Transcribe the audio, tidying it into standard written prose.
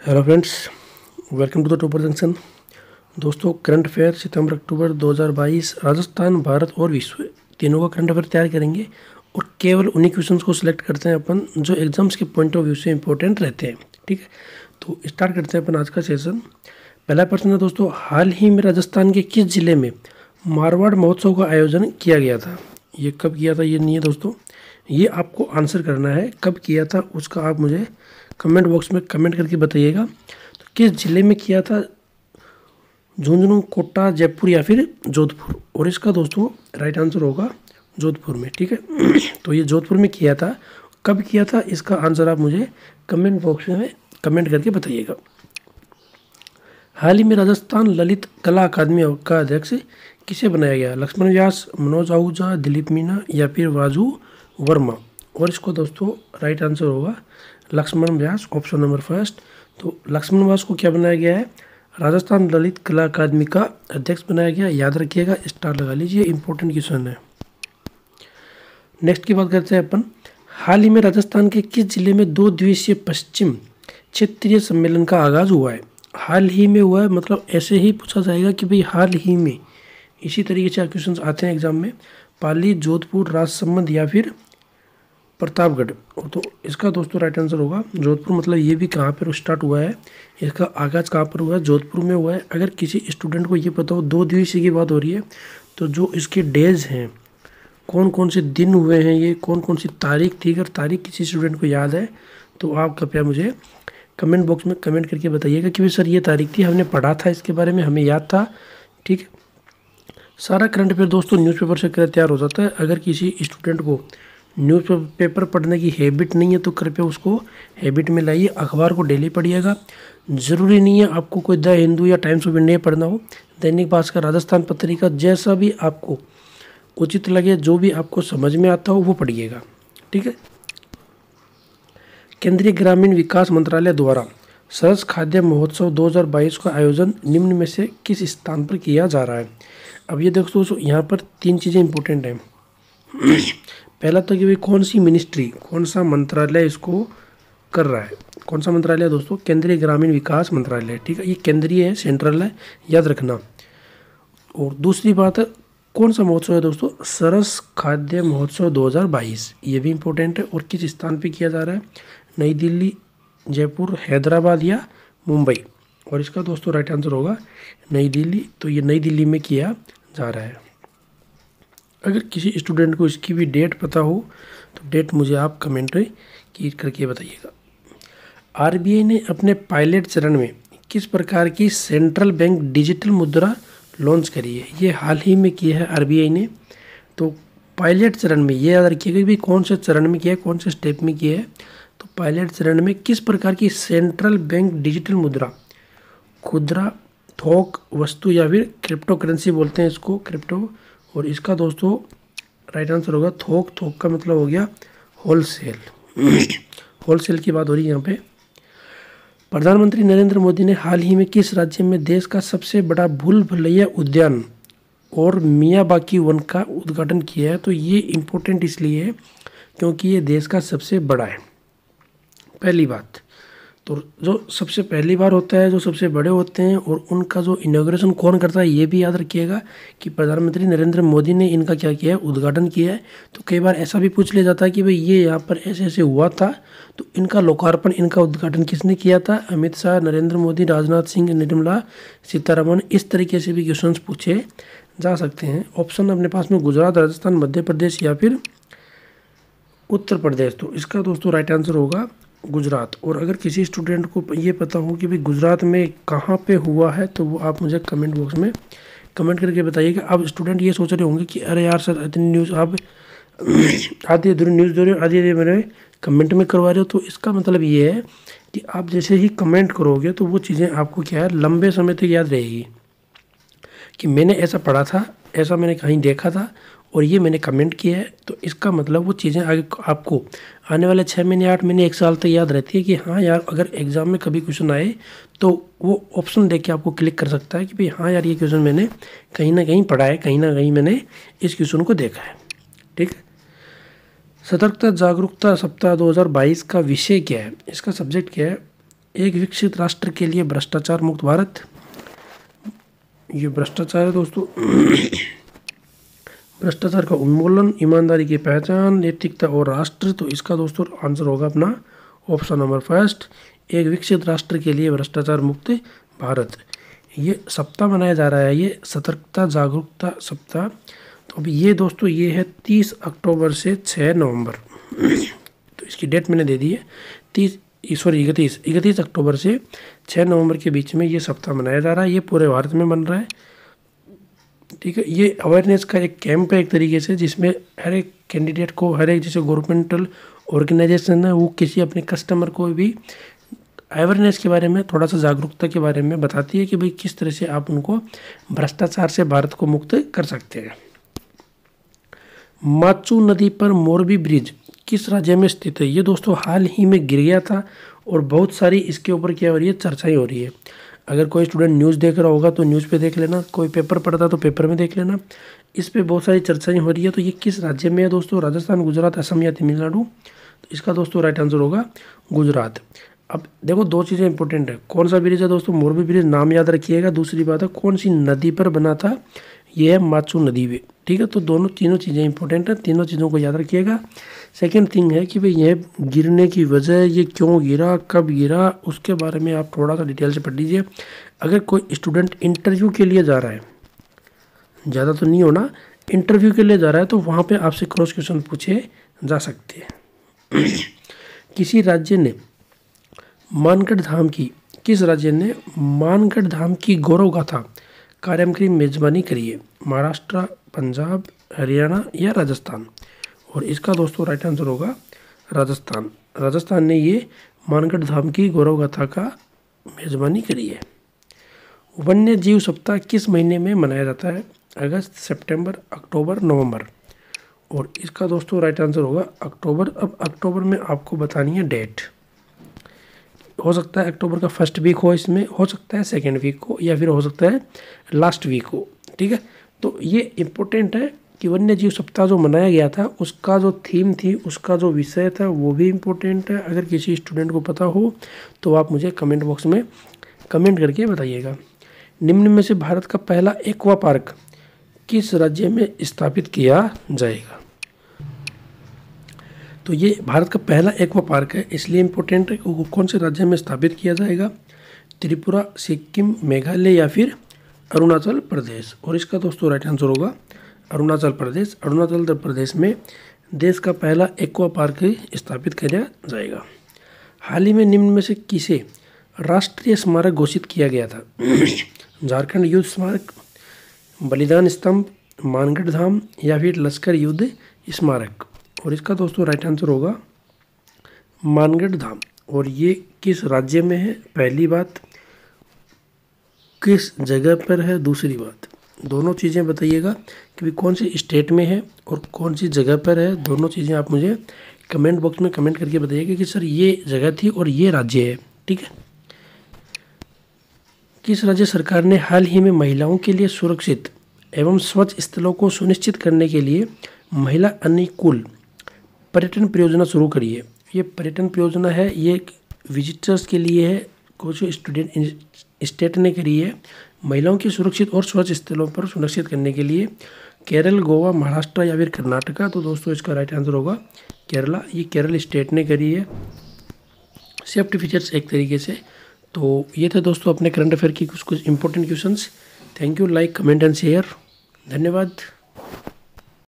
Hello friends, welcome to the topper junction. दोस्तों, current affair सितंबर अक्टूबर 2022 राजस्थान, भारत और विश्व तीनों का करंट अफेयर तैयार करेंगे और केवल उन्हीं क्वेश्चंस को सिलेक्ट करते हैं अपन जो एग्जाम्स के पॉइंट ऑफ व्यू से इंपॉर्टेंट रहते हैं। ठीक है, तो स्टार्ट करते हैं अपन आज का सेशन। पहला प्रश्न है दोस्तों, हाल ही में राजस्थान के किस जिले में मारवाड़ महोत्सव का आयोजन किया गया था? ये कब किया था ये नहीं है दोस्तों, ये आपको आंसर करना है। कब किया था उसका आप मुझे कमेंट बॉक्स में कमेंट करके बताइएगा। तो किस जिले में किया था? झुंझुनू, कोटा, जयपुर या फिर जोधपुर? और इसका दोस्तों राइट आंसर होगा जोधपुर में। ठीक है, तो ये जोधपुर में किया था। कब किया था इसका आंसर आप मुझे कमेंट बॉक्स में कमेंट करके बताइएगा। हाल ही में राजस्थान ललित कला अकादमी का अध्यक्ष किसे बनाया गया? लक्ष्मण व्यास, मनोज आहूजा, दिलीप मीना या फिर वाजू वर्मा? और इसको दोस्तों राइट आंसर होगा लक्ष्मण व्यास, ऑप्शन नंबर फर्स्ट। तो लक्ष्मण व्यास को क्या बनाया गया है? राजस्थान ललित कला अकादमी का अध्यक्ष बनाया गया। याद रखिएगा, स्टार लगा लीजिए, इंपॉर्टेंट क्वेश्चन है। नेक्स्ट की बात करते हैं अपन। हाल ही में राजस्थान के किस जिले में 2 दिवसीय पश्चिम क्षेत्रीय सम्मेलन का आगाज हुआ है? हाल ही में हुआ है, मतलब ऐसे ही पूछा जाएगा कि भाई हाल ही में। इसी तरीके से क्वेश्चन आते हैं एग्जाम में। पाली, जोधपुर, राजसमंद या फिर प्रतापगढ़? तो इसका दोस्तों राइट आंसर होगा जोधपुर। मतलब ये भी कहाँ पर स्टार्ट हुआ है, इसका आगाज कहाँ पर हुआ है? जोधपुर में हुआ है। अगर किसी स्टूडेंट को ये पता हो 2 दिवसीय की बात हो रही है, तो जो इसके डेज हैं, कौन कौन से दिन हुए हैं, ये कौन कौन सी तारीख थी, अगर तारीख किसी स्टूडेंट को याद है तो आप कृपया मुझे कमेंट बॉक्स में कमेंट करके बताइएगा कि भाई सर ये तारीख थी, हमने पढ़ा था इसके बारे में, हमें याद था। ठीक है, सारा करंट अफेयर दोस्तों न्यूज़पेपर से तैयार हो जाता है। अगर किसी स्टूडेंट को न्यूज़पेपर पढ़ने की हैबिट नहीं है तो कृपया उसको हैबिट में लाइए। अखबार को डेली पढ़िएगा। ज़रूरी नहीं है आपको कोई द हिंदू या टाइम्स ऑफ इंडिया पढ़ना हो। दैनिक भास्कर, राजस्थान पत्रिका, जैसा भी आपको उचित लगे, जो भी आपको समझ में आता हो वो पढ़िएगा। ठीक है, केंद्रीय ग्रामीण विकास मंत्रालय द्वारा सरस खाद्य महोत्सव 2022 का आयोजन निम्न में से किस स्थान पर किया जा रहा है? अब ये देखो दोस्तों, यहाँ पर 3 चीज़ें इंपॉर्टेंट हैं। पहला तो कि भाई कौन सी मिनिस्ट्री, कौन सा मंत्रालय इसको कर रहा है? कौन सा मंत्रालय है दोस्तों? केंद्रीय ग्रामीण विकास मंत्रालय। ठीक है, ये केंद्रीय है, सेंट्रल है, याद रखना। और दूसरी बात है, कौन सा महोत्सव है दोस्तों? सरस खाद्य महोत्सव 2022, ये भी इम्पोर्टेंट है। और किस स्थान पे किया जा रहा है? नई दिल्ली, जयपुर, हैदराबाद या मुंबई? और इसका दोस्तों राइट आंसर होगा नई दिल्ली। तो ये नई दिल्ली में किया जा रहा है। अगर किसी स्टूडेंट को इसकी भी डेट पता हो तो डेट मुझे आप कमेंट की करके बताइएगा। आरबीआई ने अपने पायलट चरण में किस प्रकार की सेंट्रल बैंक डिजिटल मुद्रा लॉन्च करी है? ये हाल ही में किया है आरबीआई ने। तो पायलट चरण में ये याद रखिएगा कि कौन से चरण में किया है, कौन से स्टेप में किया है। तो पायलट चरण में किस प्रकार की सेंट्रल बैंक डिजिटल मुद्रा, खुदरा, थोक वस्तु या फिर क्रिप्टो करेंसी बोलते हैं इसको, क्रिप्टो। और इसका दोस्तों राइट आंसर होगा थोक। थोक का मतलब हो गया होलसेल। होलसेल की बात हो रही है यहाँ पे। प्रधानमंत्री नरेंद्र मोदी ने हाल ही में किस राज्य में देश का सबसे बड़ा भूल भुलैया उद्यान और मियावाकी वन का उद्घाटन किया है? तो ये इम्पोर्टेंट इसलिए है क्योंकि ये देश का सबसे बड़ा है, पहली बात। तो जो सबसे पहली बार होता है, जो सबसे बड़े होते हैं, और उनका जो इनॉग्रेशन कौन करता है ये भी याद रखिएगा कि प्रधानमंत्री नरेंद्र मोदी ने इनका क्या किया है? उद्घाटन किया है। तो कई बार ऐसा भी पूछ लिया जाता है कि भाई ये यहाँ पर ऐसे ऐसे हुआ था, तो इनका लोकार्पण, इनका उद्घाटन किसने किया था? अमित शाह, नरेंद्र मोदी, राजनाथ सिंह, निर्मला सीतारमण। इस तरीके से भी क्वेश्चन पूछे जा सकते हैं। ऑप्शन अपने पास में गुजरात, राजस्थान, मध्य प्रदेश या फिर उत्तर प्रदेश? तो इसका दोस्तों राइट आंसर होगा गुजरात। और अगर किसी स्टूडेंट को ये पता हो कि भाई गुजरात में कहाँ पे हुआ है तो वो आप मुझे कमेंट बॉक्स में कमेंट करके बताइएगा। अब स्टूडेंट ये सोच रहे होंगे कि अरे यार सर, इतनी न्यूज़ आप आधी अधूरी न्यूज़ दे रहे हो, आधी मेरे कमेंट में करवा रहे हो। तो इसका मतलब ये है कि आप जैसे ही कमेंट करोगे तो वो चीज़ें आपको क्या है, लंबे समय तक याद रहेगी कि मैंने ऐसा पढ़ा था, ऐसा मैंने कहीं देखा था और ये मैंने कमेंट किया है। तो इसका मतलब वो चीज़ें आगे आपको आने वाले 6 महीने, 8 महीने, 1 साल तक याद रहती है कि हाँ यार, अगर एग्ज़ाम में कभी क्वेश्चन आए तो वो ऑप्शन देख के आपको क्लिक कर सकता है कि भाई हाँ यार, ये क्वेश्चन मैंने कहीं ना कहीं पढ़ा है, कहीं ना कहीं मैंने इस क्वेश्चन को देखा है। ठीक है, सतर्कता जागरूकता सप्ताह 2022 का विषय क्या है? इसका सब्जेक्ट क्या है? एक विकसित राष्ट्र के लिए भ्रष्टाचार मुक्त भारत, ये भ्रष्टाचार है दोस्तों। भ्रष्टाचार का उन्मूलन, ईमानदारी की पहचान, नैतिकता और राष्ट्र। तो इसका दोस्तों आंसर होगा अपना ऑप्शन नंबर फर्स्ट, एक विकसित राष्ट्र के लिए भ्रष्टाचार मुक्त भारत। ये सप्ताह मनाया जा रहा है, ये सतर्कता जागरूकता सप्ताह। तो अभी ये दोस्तों ये है 30 अक्टूबर से 6 नवंबर। तो इसकी डेट मैंने दे दी है 31 अक्टूबर से 6 नवंबर के बीच में ये सप्ताह मनाया जा रहा है। ये पूरे भारत में बन रहा है, ठीक है। ये अवेयरनेस का एक कैंप है एक तरीके से, जिसमें हर एक कैंडिडेट को, हर एक जैसे गवर्नमेंटल ऑर्गेनाइजेशन है वो किसी अपने कस्टमर को भी अवेयरनेस के बारे में, थोड़ा सा जागरूकता के बारे में बताती है कि भाई किस तरह से आप उनको भ्रष्टाचार से भारत को मुक्त कर सकते हैं। माचू नदी पर मोरबी ब्रिज किस राज्य में स्थित है? ये दोस्तों हाल ही में गिर गया था और बहुत सारी इसके ऊपर क्या हो रही है, चर्चाएं हो रही है। अगर कोई स्टूडेंट न्यूज़ देख रहा होगा तो न्यूज़ पे देख लेना, कोई पेपर पढ़ता तो पेपर में देख लेना, इस पे बहुत सारी चर्चाएं हो रही है। तो ये किस राज्य में है दोस्तों? राजस्थान, गुजरात, असम या तमिलनाडु? तो इसका दोस्तों राइट आंसर होगा गुजरात। अब देखो दो चीज़ें इंपॉर्टेंट है, कौन सा ब्रिज है दोस्तों? मोरबी ब्रिज, नाम याद रखिएगा। दूसरी बात है कौन सी नदी पर बना था? ये है माचू नदी पे, ठीक है। तो तीनों चीज़ें इंपॉर्टेंट है, तीनों चीज़ों को याद रखिएगा। सेकेंड थिंग है कि भाई यह गिरने की वजह, ये क्यों गिरा, कब गिरा, उसके बारे में आप थोड़ा सा डिटेल से पढ़ लीजिए। अगर कोई स्टूडेंट इंटरव्यू के लिए जा रहा है, ज़्यादा तो नहीं होना, इंटरव्यू के लिए जा रहा है, तो वहाँ पे आपसे क्रॉस क्वेश्चन पूछे जा सकते हैं। किस राज्य ने मानगढ़ धाम की गौरव गाथा कार्यक्रम की मेजबानी करी है? महाराष्ट्र, पंजाब, हरियाणा या राजस्थान? और इसका दोस्तों राइट आंसर होगा राजस्थान। राजस्थान ने ये मानगढ़ धाम की गौरव गाथा का मेजबानी करी है। वन्य जीव सप्ताह किस महीने में मनाया जाता है? अगस्त, सितंबर, अक्टूबर, नवंबर? और इसका दोस्तों राइट आंसर होगा अक्टूबर। अब अक्टूबर में आपको बतानी है डेट, हो सकता है अक्टूबर का फर्स्ट वीक हो, इसमें हो सकता है सेकेंड वीक हो, या फिर हो सकता है लास्ट वीक हो, ठीक है। तो ये इम्पोर्टेंट है कि वन्य जीव सप्ताह जो मनाया गया था उसका जो थीम थी, उसका जो विषय था वो भी इम्पोर्टेंट है। अगर किसी स्टूडेंट को पता हो तो आप मुझे कमेंट बॉक्स में कमेंट करके बताइएगा। निम्न में से भारत का पहला एक्वा पार्क किस राज्य में स्थापित किया जाएगा? तो ये भारत का पहला एक्वा पार्क है, इसलिए इम्पोर्टेंट है कि वो कौन से राज्य में स्थापित किया जाएगा? त्रिपुरा, सिक्किम, मेघालय या फिर अरुणाचल प्रदेश? और इसका दोस्तों राइट आंसर होगा अरुणाचल प्रदेश। अरुणाचल प्रदेश में देश का पहला एक्वा पार्क स्थापित किया जाएगा। हाल ही में निम्न में से किसे राष्ट्रीय स्मारक घोषित किया गया था? झारखंड युद्ध स्मारक, बलिदान स्तंभ, मानगढ़ धाम या फिर लश्कर युद्ध स्मारक? और इसका दोस्तों राइट आंसर होगा मानगढ़ धाम। और ये किस राज्य में है? पहली बात, किस जगह पर है? दूसरी बात, दोनों चीज़ें बताइएगा कि भी कौन सी स्टेट में है और कौन सी जगह पर है। दोनों चीज़ें आप मुझे कमेंट बॉक्स में कमेंट करके बताइएगा कि सर ये जगह थी और ये राज्य है, ठीक है। किस राज्य सरकार ने हाल ही में महिलाओं के लिए सुरक्षित एवं स्वच्छ स्थलों को सुनिश्चित करने के लिए महिला अनुकूल पर्यटन परियोजना शुरू करी है? ये पर्यटन परियोजना है, ये विजिटर्स के लिए है, कुछ स्टेट ने करी है महिलाओं के सुरक्षित और स्वच्छ स्थलों पर सुनिश्चित करने के लिए। केरल, गोवा, महाराष्ट्र या फिर कर्नाटका? तो दोस्तों इसका राइट आंसर होगा केरला। ये केरल स्टेट ने करी है, सेफ्टी फीचर्स एक तरीके से। तो ये थे दोस्तों अपने करंट अफेयर की कुछ important questions. Thank you, like, comment and share. धन्यवाद।